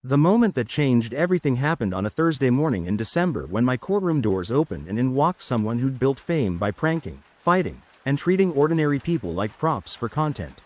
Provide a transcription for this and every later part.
The moment that changed everything happened on a Thursday morning in December when my courtroom doors opened and in walked someone who'd built fame by pranking, fighting, and treating ordinary people like props for content.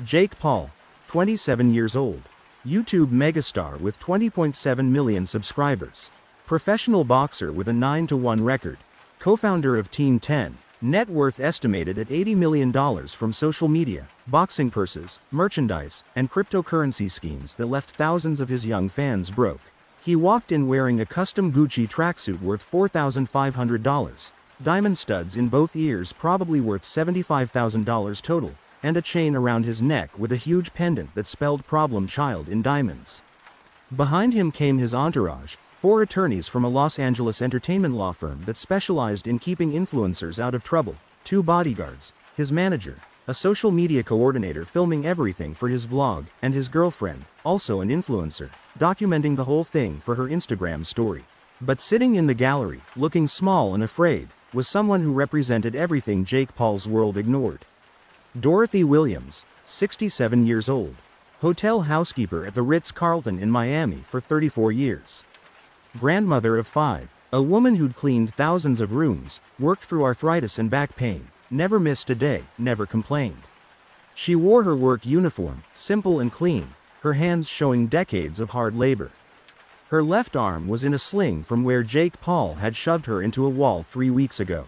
Jake Paul, 27 years old. YouTube megastar with 20.7 million subscribers. Professional boxer with a 9-1 record. Co-founder of Team 10. Net worth estimated at $80 million from social media, boxing purses, merchandise, and cryptocurrency schemes that left thousands of his young fans broke. He walked in wearing a custom Gucci tracksuit worth $4,500, diamond studs in both ears probably worth $75,000 total, and a chain around his neck with a huge pendant that spelled problem child in diamonds. Behind him came his entourage, 4 attorneys from a Los Angeles entertainment law firm that specialized in keeping influencers out of trouble, 2 bodyguards, his manager, a social media coordinator filming everything for his vlog, and his girlfriend, also an influencer, documenting the whole thing for her Instagram story. But sitting in the gallery, looking small and afraid, was someone who represented everything Jake Paul's world ignored. Dorothy Williams, 67 years old. Hotel housekeeper at the Ritz-Carlton in Miami for 34 years. Grandmother of 5, a woman who'd cleaned thousands of rooms, worked through arthritis and back pain, never missed a day, never complained. She wore her work uniform, simple and clean, her hands showing decades of hard labor. Her left arm was in a sling from where Jake Paul had shoved her into a wall 3 weeks ago.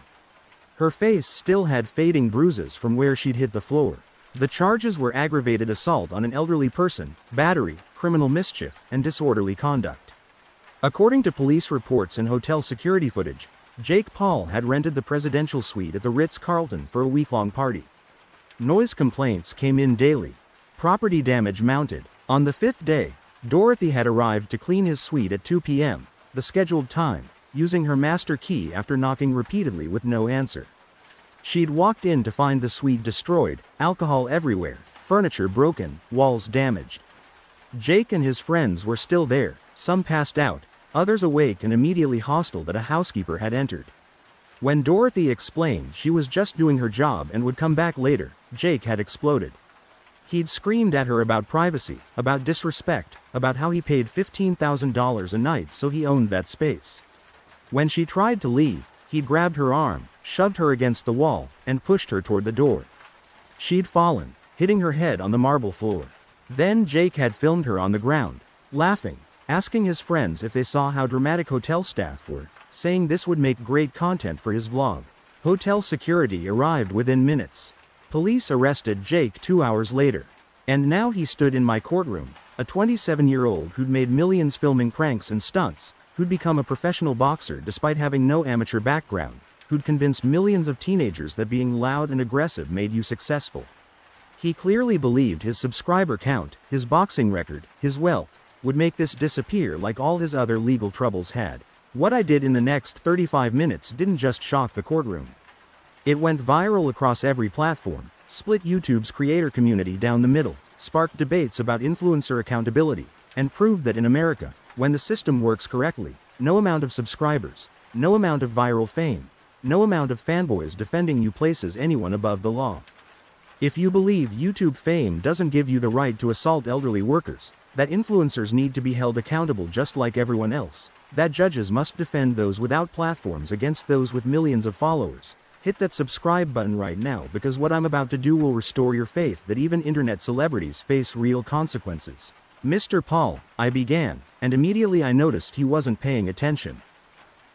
Her face still had fading bruises from where she'd hit the floor. The charges were aggravated assault on an elderly person, battery, criminal mischief, and disorderly conduct. According to police reports and hotel security footage, Jake Paul had rented the presidential suite at the Ritz-Carlton for a week-long party. Noise complaints came in daily. Property damage mounted. On the 5th day, Dorothy had arrived to clean his suite at 2 p.m., the scheduled time, using her master key after knocking repeatedly with no answer. She'd walked in to find the suite destroyed, alcohol everywhere, furniture broken, walls damaged. Jake and his friends were still there, some passed out, others awake and immediately hostile that a housekeeper had entered. When Dorothy explained she was just doing her job and would come back later, Jake had exploded. He'd screamed at her about privacy, about disrespect, about how he paid $15,000 a night so he owned that space. When she tried to leave, he'd grabbed her arm, shoved her against the wall, and pushed her toward the door. She'd fallen, hitting her head on the marble floor. Then Jake had filmed her on the ground, laughing, asking his friends if they saw how dramatic hotel staff were, saying this would make great content for his vlog. Hotel security arrived within minutes. Police arrested Jake 2 hours later. And now he stood in my courtroom, a 27-year-old who'd made millions filming pranks and stunts, who'd become a professional boxer despite having no amateur background, who'd convinced millions of teenagers that being loud and aggressive made you successful. He clearly believed his subscriber count, his boxing record, his wealth, would make this disappear like all his other legal troubles had. What I did in the next 35 minutes didn't just shock the courtroom. It went viral across every platform, split YouTube's creator community down the middle, sparked debates about influencer accountability, and proved that in America, when the system works correctly, no amount of subscribers, no amount of viral fame, no amount of fanboys defending you places anyone above the law. If you believe YouTube fame doesn't give you the right to assault elderly workers, that influencers need to be held accountable just like everyone else, that judges must defend those without platforms against those with millions of followers, hit that subscribe button right now because what I'm about to do will restore your faith that even internet celebrities face real consequences. Mr. Paul, I began, and immediately I noticed he wasn't paying attention.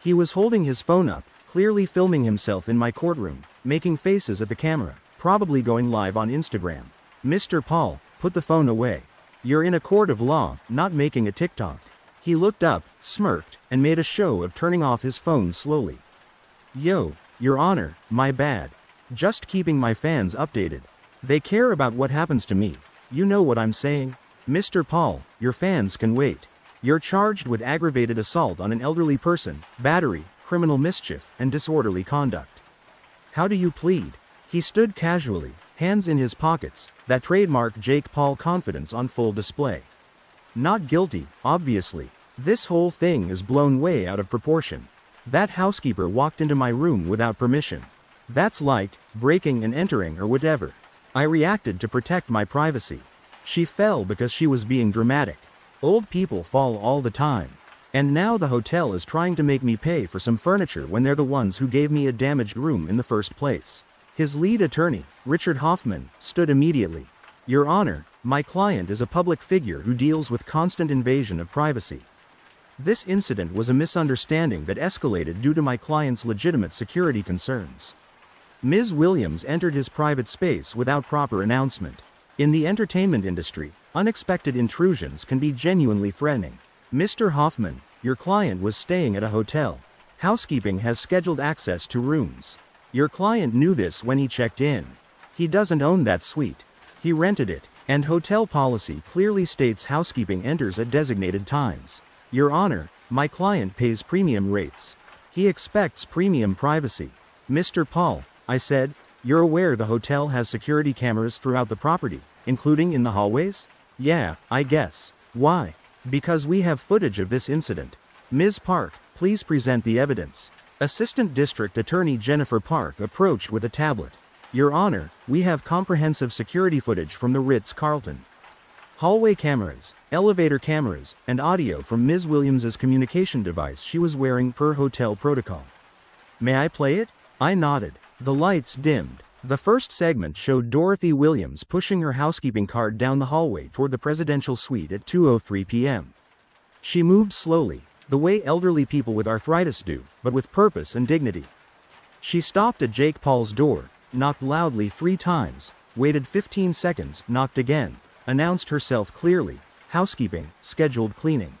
He was holding his phone up, clearly filming himself in my courtroom, making faces at the camera, probably going live on Instagram. Mr. Paul, put the phone away. You're in a court of law, not making a TikTok. He looked up, smirked, and made a show of turning off his phone slowly. Yo, Your Honor, my bad. Just keeping my fans updated. They care about what happens to me. You know what I'm saying? Mr. Paul, your fans can wait. You're charged with aggravated assault on an elderly person, battery, criminal mischief, and disorderly conduct. How do you plead? He stood casually, hands in his pockets, that trademark Jake Paul confidence on full display. Not guilty, obviously. This whole thing is blown way out of proportion. That housekeeper walked into my room without permission. That's like breaking and entering or whatever. I reacted to protect my privacy. She fell because she was being dramatic. Old people fall all the time. And now the hotel is trying to make me pay for some furniture when they're the ones who gave me a damaged room in the first place. His lead attorney, Richard Hoffman, stood immediately. Your Honor, my client is a public figure who deals with constant invasion of privacy. This incident was a misunderstanding that escalated due to my client's legitimate security concerns. Ms. Williams entered his private space without proper announcement. In the entertainment industry, unexpected intrusions can be genuinely threatening. Mr. Hoffman, your client was staying at a hotel. Housekeeping has scheduled access to rooms. Your client knew this when he checked in. He doesn't own that suite. He rented it, and hotel policy clearly states housekeeping enters at designated times. Your Honor, my client pays premium rates. He expects premium privacy. Mr. Paul, I said, you're aware the hotel has security cameras throughout the property, including in the hallways? Yeah, I guess. Why? Because we have footage of this incident. Ms. Park, please present the evidence. Assistant District Attorney Jennifer Park approached with a tablet. Your Honor, we have comprehensive security footage from the Ritz-Carlton. Hallway cameras, elevator cameras, and audio from Ms. Williams's communication device she was wearing per hotel protocol. May I play it? I nodded. The lights dimmed. The first segment showed Dorothy Williams pushing her housekeeping cart down the hallway toward the presidential suite at 2:03 p.m. She moved slowly, the way elderly people with arthritis do, but with purpose and dignity. She stopped at Jake Paul's door, knocked loudly 3 times, waited 15 seconds, knocked again, announced herself clearly, housekeeping, scheduled cleaning.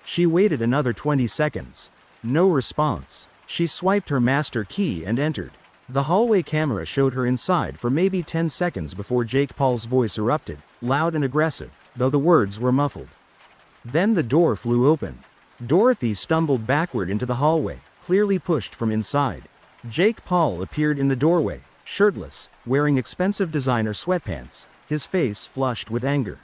She waited another 20 seconds. No response. She swiped her master key and entered. The hallway camera showed her inside for maybe 10 seconds before Jake Paul's voice erupted, loud and aggressive, though the words were muffled. Then the door flew open. Dorothy stumbled backward into the hallway, clearly pushed from inside. Jake Paul appeared in the doorway, shirtless, wearing expensive designer sweatpants, his face flushed with anger.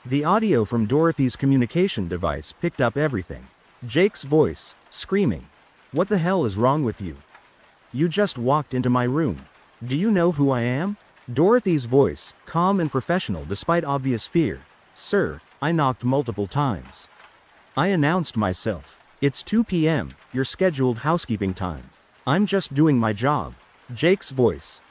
The audio from Dorothy's communication device picked up everything. Jake's voice, screaming, "What the hell is wrong with you? You just walked into my room. Do you know who I am?" Dorothy's voice, calm and professional despite obvious fear. "Sir, I knocked multiple times. I announced myself. It's 2 p.m., your scheduled housekeeping time. I'm just doing my job." Jake's voice,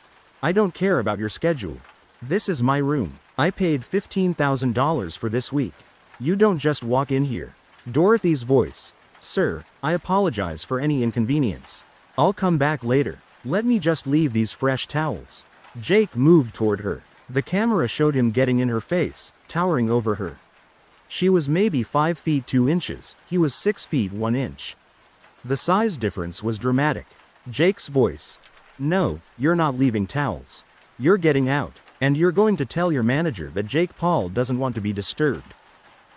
"I don't care about your schedule. This is my room. I paid $15,000 for this week. You don't just walk in here." Dorothy's voice, "Sir, I apologize for any inconvenience. I'll come back later. Let me just leave these fresh towels." Jake moved toward her. The camera showed him getting in her face, towering over her. She was maybe 5 feet 2 inches, he was 6 feet 1 inch. The size difference was dramatic. Jake's voice, "No, you're not leaving towels. You're getting out, and you're going to tell your manager that Jake Paul doesn't want to be disturbed.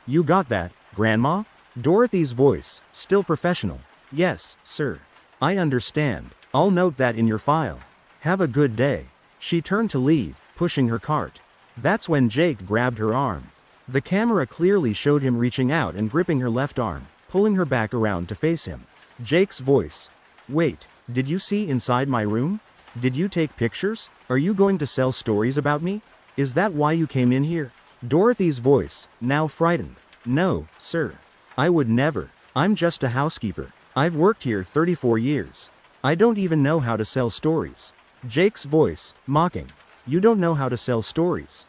You got that, Grandma?" Dorothy's voice, still professional, "Yes, sir. I understand. I'll note that in your file. Have a good day." She turned to leave, pushing her cart. That's when Jake grabbed her arm. The camera clearly showed him reaching out and gripping her left arm, pulling her back around to face him. Jake's voice, "Wait, did you see inside my room? Did you take pictures? Are you going to sell stories about me? Is that why you came in here?" Dorothy's voice, now frightened, "No, sir. I would never. I'm just a housekeeper. I've worked here 34 years. I don't even know how to sell stories." Jake's voice, mocking, "You don't know how to sell stories.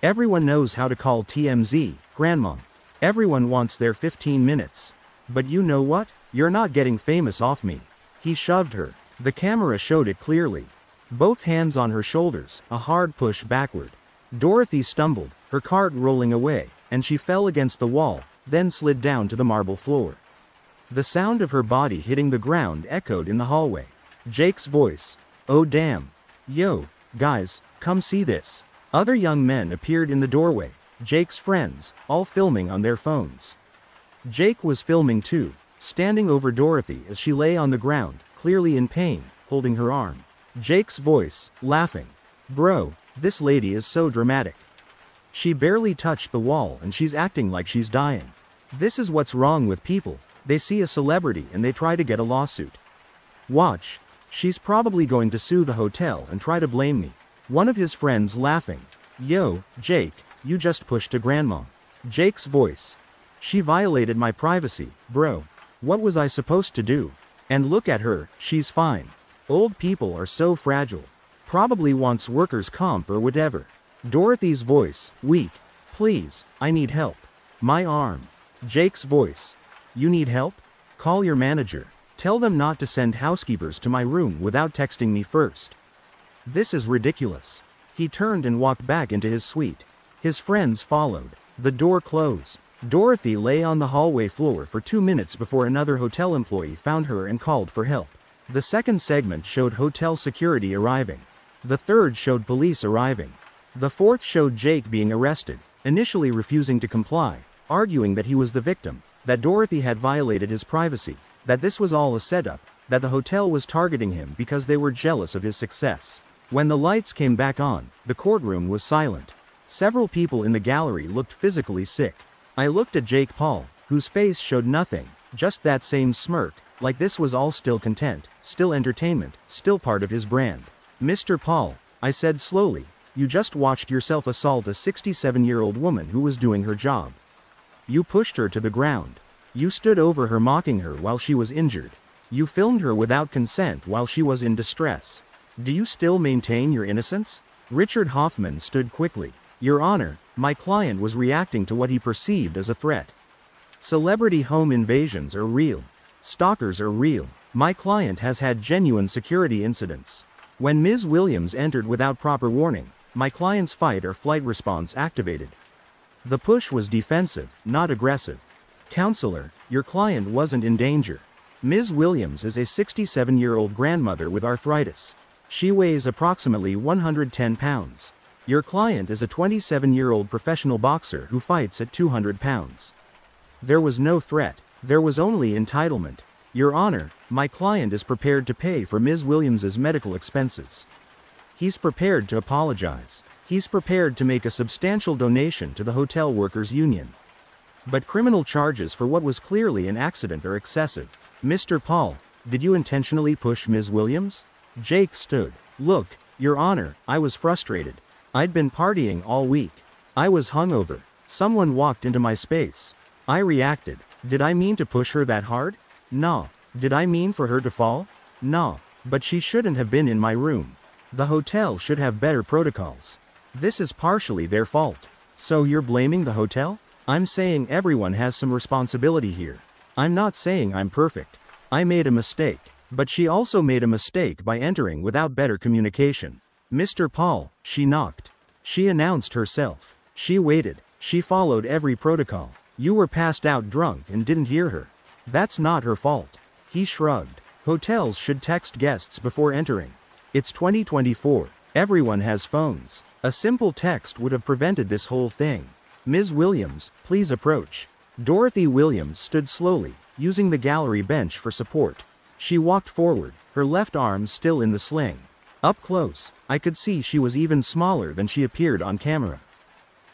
Everyone knows how to call TMZ, Grandma. Everyone wants their 15 minutes. But you know what? You're not getting famous off me." He shoved her. The camera showed it clearly. Both hands on her shoulders, a hard push backward. Dorothy stumbled, her cart rolling away, and she fell against the wall, then slid down to the marble floor. The sound of her body hitting the ground echoed in the hallway. Jake's voice, "Oh damn. Yo, guys, come see this." Other young men appeared in the doorway, Jake's friends, all filming on their phones. Jake was filming too, standing over Dorothy as she lay on the ground, clearly in pain, holding her arm. Jake's voice, laughing, "Bro, this lady is so dramatic. She barely touched the wall and she's acting like she's dying. This is what's wrong with people. They see a celebrity and they try to get a lawsuit. Watch. She's probably going to sue the hotel and try to blame me." One of his friends laughing, "Yo, Jake, you just pushed a grandma. Jake's voice. She violated my privacy, bro. What was I supposed to do? And look at her, she's fine. Old people are so fragile. Probably wants workers' comp or whatever. Dorothy's voice, weak. Please, I need help. My arm. Jake's voice. You need help? Call your manager. Tell them not to send housekeepers to my room without texting me first. This is ridiculous. He turned and walked back into his suite. His friends followed. The door closed. Dorothy lay on the hallway floor for 2 minutes before another hotel employee found her and called for help. The second segment showed hotel security arriving. The third showed police arriving. The fourth showed Jake being arrested, initially refusing to comply, arguing that he was the victim, that Dorothy had violated his privacy, that this was all a setup, that the hotel was targeting him because they were jealous of his success. When the lights came back on, the courtroom was silent. Several people in the gallery looked physically sick. I looked at Jake Paul, whose face showed nothing, just that same smirk, like this was all still content, still entertainment, still part of his brand. Mr. Paul, I said slowly, you just watched yourself assault a 67-year-old woman who was doing her job. You pushed her to the ground. You stood over her mocking her while she was injured. You filmed her without consent while she was in distress. Do you still maintain your innocence? Richard Hoffman stood quickly. Your Honor, my client was reacting to what he perceived as a threat. Celebrity home invasions are real. Stalkers are real. My client has had genuine security incidents. When Ms. Williams entered without proper warning, my client's fight or flight response activated. The push was defensive, not aggressive. Counselor, your client wasn't in danger. Ms. Williams is a 67-year-old grandmother with arthritis. She weighs approximately 110 pounds. Your client is a 27-year-old professional boxer who fights at 200 pounds. There was no threat. There was only entitlement. Your Honor, my client is prepared to pay for Ms. Williams's medical expenses. He's prepared to apologize. He's prepared to make a substantial donation to the Hotel Workers Union. But criminal charges for what was clearly an accident are excessive. Mr. Paul, did you intentionally push Ms. Williams? Jake stood. Look, Your Honor, I was frustrated. I'd been partying all week. I was hungover. Someone walked into my space. I reacted. Did I mean to push her that hard? No. Did I mean for her to fall? No. But she shouldn't have been in my room. The hotel should have better protocols. This is partially their fault. So you're blaming the hotel? I'm saying everyone has some responsibility here. I'm not saying I'm perfect. I made a mistake. But she also made a mistake by entering without better communication. Mr. Paul, she knocked. She announced herself. She waited. She followed every protocol. You were passed out drunk and didn't hear her. That's not her fault. He shrugged. Hotels should text guests before entering. It's 2024. Everyone has phones. A simple text would have prevented this whole thing. Ms. Williams, please approach. Dorothy Williams stood slowly, using the gallery bench for support. She walked forward, her left arm still in the sling. Up close, I could see she was even smaller than she appeared on camera.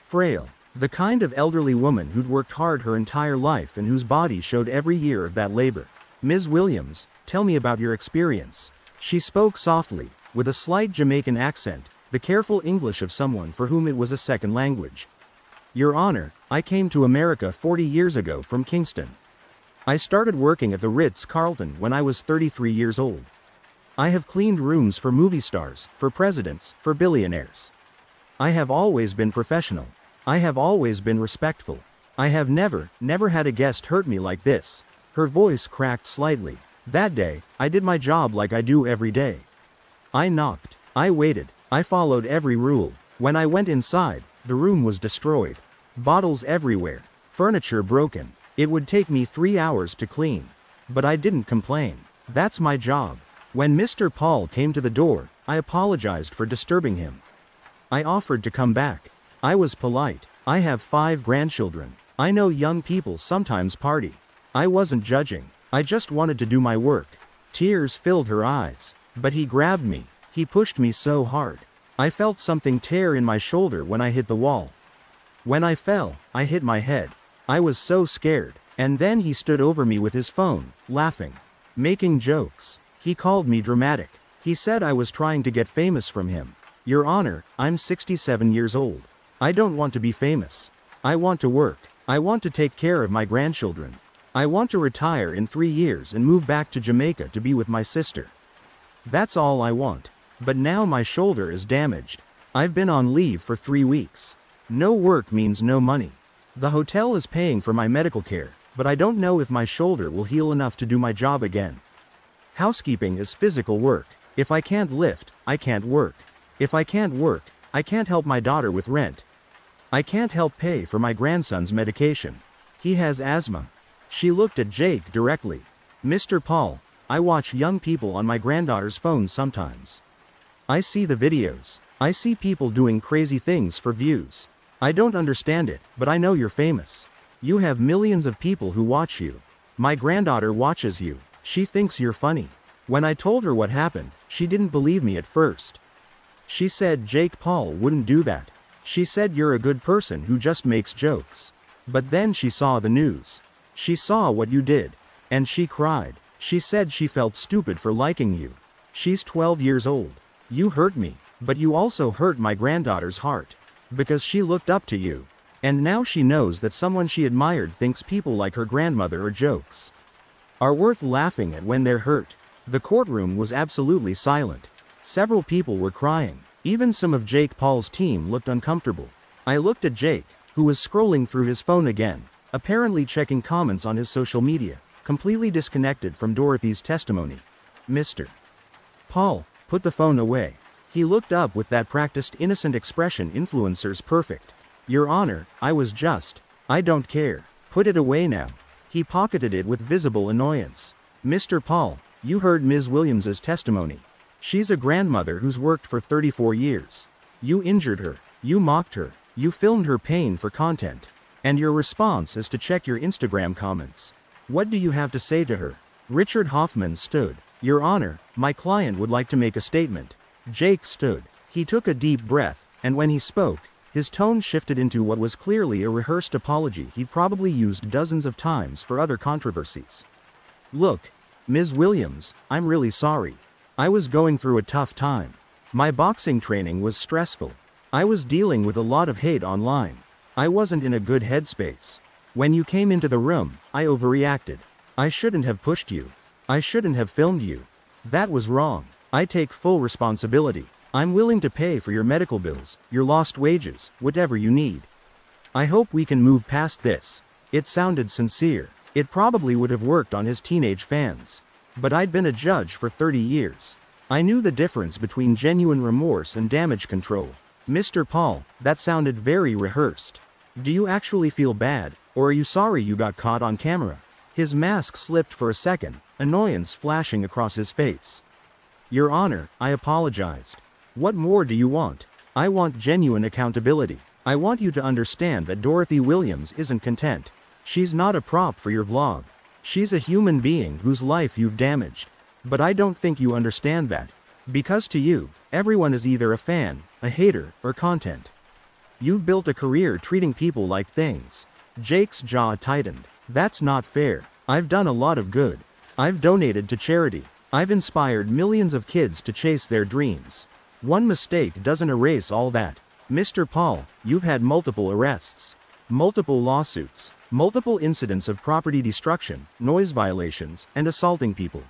Frail. The kind of elderly woman who'd worked hard her entire life and whose body showed every year of that labor. Ms. Williams, tell me about your experience. She spoke softly, with a slight Jamaican accent, the careful English of someone for whom it was a second language. Your Honor, I came to America 40 years ago from Kingston. I started working at the Ritz-Carlton when I was 33 years old. I have cleaned rooms for movie stars, for presidents, for billionaires. I have always been professional. I have always been respectful. I have never had a guest hurt me like this. Her voice cracked slightly. That day, I did my job like I do every day. I knocked. I waited. I followed every rule. When I went inside, the room was destroyed. Bottles everywhere. Furniture broken. It would take me 3 hours to clean. But I didn't complain. That's my job. When Mr. Paul came to the door, I apologized for disturbing him. I offered to come back. I was polite. I have 5 grandchildren. I know young people sometimes party. I wasn't judging. I just wanted to do my work. Tears filled her eyes. But he grabbed me. He pushed me so hard. I felt something tear in my shoulder when I hit the wall. When I fell, I hit my head. I was so scared. And then he stood over me with his phone, laughing. Making jokes. He called me dramatic. He said I was trying to get famous from him. Your Honor, I'm 67 years old. I don't want to be famous. I want to work. I want to take care of my grandchildren. I want to retire in 3 years and move back to Jamaica to be with my sister. That's all I want. But now my shoulder is damaged. I've been on leave for 3 weeks. No work means no money. The hotel is paying for my medical care, but I don't know if my shoulder will heal enough to do my job again. Housekeeping is physical work. If I can't lift, I can't work. If I can't work, I can't help my daughter with rent. I can't help pay for my grandson's medication. He has asthma. She looked at Jake directly. Mr. Paul, I watch young people on my granddaughter's phone sometimes. I see the videos. I see people doing crazy things for views. I don't understand it, but I know you're famous. You have millions of people who watch you. My granddaughter watches you. She thinks you're funny. When I told her what happened, she didn't believe me at first. She said Jake Paul wouldn't do that. She said you're a good person who just makes jokes. But then she saw the news. She saw what you did. And she cried. She said she felt stupid for liking you. She's 12 years old. You hurt me, but you also hurt my granddaughter's heart. Because she looked up to you. And now she knows that someone she admired thinks people like her grandmother are jokes. Are worth laughing at when they're hurt. The courtroom was absolutely silent. Several people were crying. Even some of Jake Paul's team looked uncomfortable. I looked at Jake, who was scrolling through his phone again, apparently checking comments on his social media, completely disconnected from Dorothy's testimony. Mr. Paul, put the phone away. He looked up with that practiced innocent expression influencers perfect. Your Honor, I don't care. Put it away now. He pocketed it with visible annoyance. Mr. Paul, you heard Ms. Williams's testimony. She's a grandmother who's worked for 34 years. You injured her. You mocked her. You filmed her pain for content. And your response is to check your Instagram comments. What do you have to say to her? Richard Hoffman stood. Your Honor, my client would like to make a statement. Jake stood. He took a deep breath, and when he spoke, his tone shifted into what was clearly a rehearsed apology he'd probably used dozens of times for other controversies. Look, Ms. Williams, I'm really sorry. I was going through a tough time. My boxing training was stressful. I was dealing with a lot of hate online. I wasn't in a good headspace. When you came into the room, I overreacted. I shouldn't have pushed you. I shouldn't have filmed you. That was wrong. I take full responsibility. I'm willing to pay for your medical bills, your lost wages, whatever you need. I hope we can move past this. It sounded sincere. It probably would have worked on his teenage fans. But I'd been a judge for 30 years. I knew the difference between genuine remorse and damage control. Mr. Paul, that sounded very rehearsed. Do you actually feel bad, or are you sorry you got caught on camera? His mask slipped for a second, annoyance flashing across his face. Your Honor, I apologized. What more do you want? I want genuine accountability. I want you to understand that Dorothy Williams isn't content. She's not a prop for your vlog. She's a human being whose life you've damaged. But I don't think you understand that. Because to you, everyone is either a fan, a hater, or content. You've built a career treating people like things. Jake's jaw tightened. That's not fair. I've done a lot of good. I've donated to charity. I've inspired millions of kids to chase their dreams. One mistake doesn't erase all that. Mr. Paul, you've had multiple arrests, multiple lawsuits, multiple incidents of property destruction, noise violations, and assaulting people.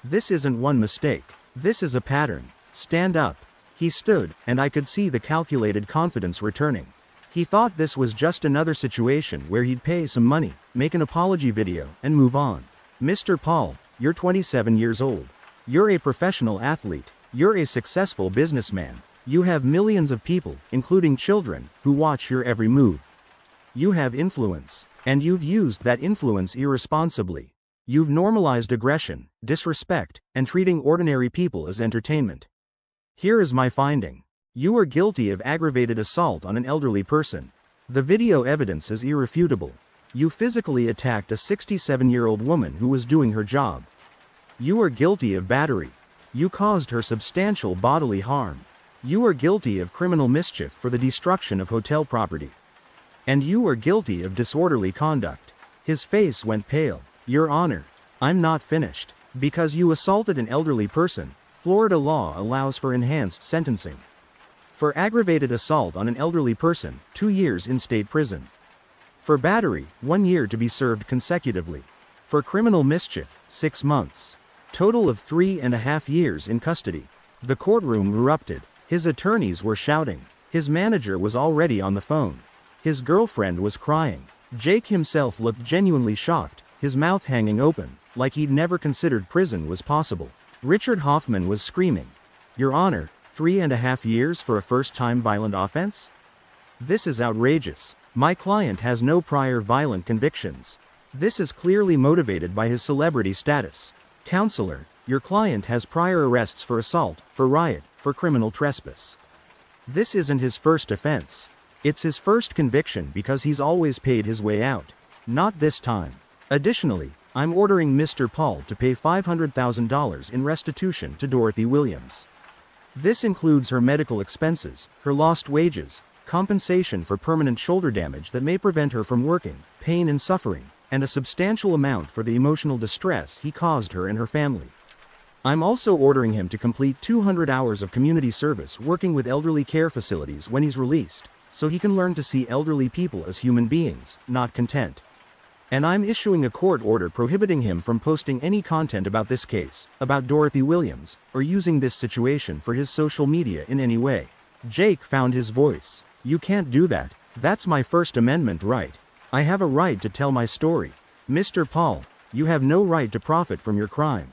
This isn't one mistake. This is a pattern. Stand up. He stood, and I could see the calculated confidence returning. He thought this was just another situation where he'd pay some money, make an apology video, and move on. Mr. Paul, you're 27 years old. You're a professional athlete. You're a successful businessman. You have millions of people, including children, who watch your every move. You have influence, and you've used that influence irresponsibly. You've normalized aggression, disrespect, and treating ordinary people as entertainment. Here is my finding. You are guilty of aggravated assault on an elderly person. The video evidence is irrefutable. You physically attacked a 67-year-old woman who was doing her job. You are guilty of battery. You caused her substantial bodily harm. You are guilty of criminal mischief for the destruction of hotel property. And you are guilty of disorderly conduct. His face went pale. Your Honor, I'm not finished. Because you assaulted an elderly person, Florida law allows for enhanced sentencing. For aggravated assault on an elderly person, 2 years in state prison. For battery, 1 year to be served consecutively. For criminal mischief, 6 months. Total of 3.5 years in custody. The courtroom erupted. His attorneys were shouting. His manager was already on the phone. His girlfriend was crying. Jake himself looked genuinely shocked, his mouth hanging open, like he'd never considered prison was possible. Richard Hoffman was screaming, "Your Honor, 3.5 years for a first-time violent offense? This is outrageous. My client has no prior violent convictions. This is clearly motivated by his celebrity status. Counselor, your client has prior arrests for assault, for riot, for criminal trespass. This isn't his first offense. It's his first conviction because he's always paid his way out. Not this time. Additionally, I'm ordering Mr. Paul to pay $500,000 in restitution to Dorothy Williams. This includes her medical expenses, her lost wages, compensation for permanent shoulder damage that may prevent her from working, pain and suffering, and a substantial amount for the emotional distress he caused her and her family. I'm also ordering him to complete 200 hours of community service working with elderly care facilities when he's released, so he can learn to see elderly people as human beings, not content. And I'm issuing a court order prohibiting him from posting any content about this case, about Dorothy Williams, or using this situation for his social media in any way." Jake found his voice. "You can't do that. That's my First Amendment right. I have a right to tell my story. Mr. Paul, you have no right to profit from your crime.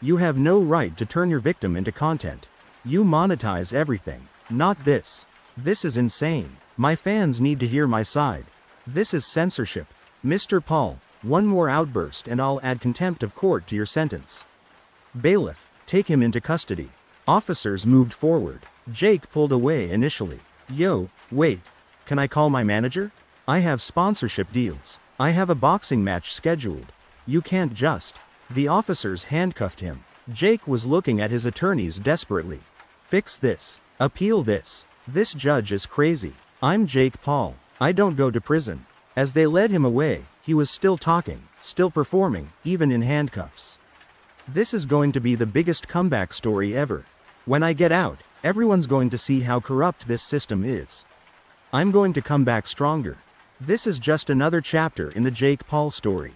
You have no right to turn your victim into content. You monetize everything. Not this. This is insane. My fans need to hear my side. This is censorship. Mr. Paul, one more outburst and I'll add contempt of court to your sentence. Bailiff, take him into custody." Officers moved forward. Jake pulled away initially. "Yo, wait. Can I call my manager? I have sponsorship deals. I have a boxing match scheduled. You can't just." The officers handcuffed him. Jake was looking at his attorneys desperately. "Fix this. Appeal this. This judge is crazy. I'm Jake Paul. I don't go to prison." As they led him away, he was still talking, still performing, even in handcuffs. "This is going to be the biggest comeback story ever. When I get out, everyone's going to see how corrupt this system is. I'm going to come back stronger. This is just another chapter in the Jake Paul story."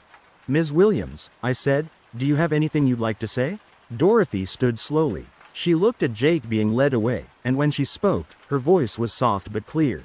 "Ms. Williams," I said, "do you have anything you'd like to say?" Dorothy stood slowly. She looked at Jake being led away, and when she spoke, her voice was soft but clear.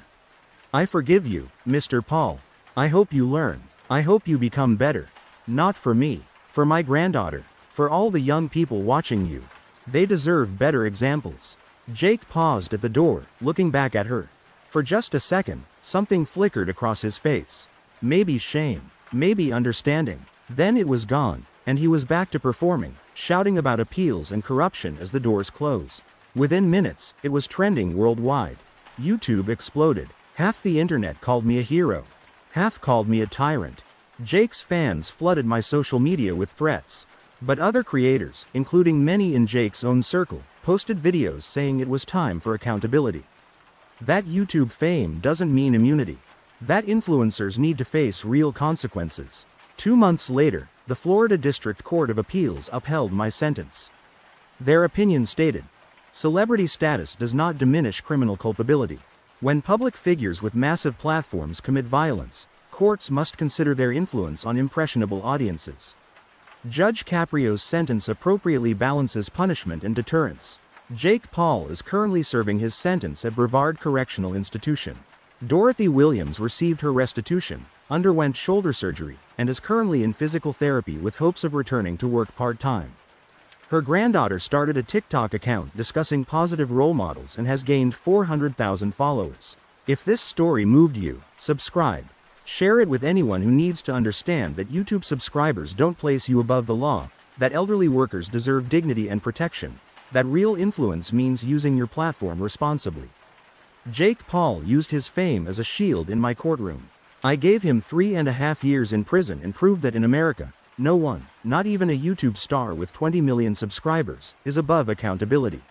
"I forgive you, Mr. Paul. I hope you learn. I hope you become better. Not for me, for my granddaughter, for all the young people watching you. They deserve better examples." Jake paused at the door, looking back at her. For just a second, something flickered across his face. Maybe shame, maybe understanding. Then it was gone, and he was back to performing, shouting about appeals and corruption as the doors closed. Within minutes, it was trending worldwide. YouTube exploded. Half the internet called me a hero. Half called me a tyrant. Jake's fans flooded my social media with threats. But other creators, including many in Jake's own circle, posted videos saying it was time for accountability. That YouTube fame doesn't mean immunity. That influencers need to face real consequences. 2 months later, the Florida District Court of Appeals upheld my sentence. Their opinion stated, "Celebrity status does not diminish criminal culpability. When public figures with massive platforms commit violence, courts must consider their influence on impressionable audiences." Judge Caprio's sentence appropriately balances punishment and deterrence. Jake Paul is currently serving his sentence at Brevard Correctional Institution. Dorothy Williams received her restitution, underwent shoulder surgery, and is currently in physical therapy with hopes of returning to work part-time. Her granddaughter started a TikTok account discussing positive role models and has gained 400,000 followers. If this story moved you, subscribe. Share it with anyone who needs to understand that YouTube subscribers don't place you above the law, that elderly workers deserve dignity and protection, that real influence means using your platform responsibly. Jake Paul used his fame as a shield in my courtroom. I gave him 3.5 years in prison and proved that in America, no one, not even a YouTube star with 20 million subscribers, is above accountability.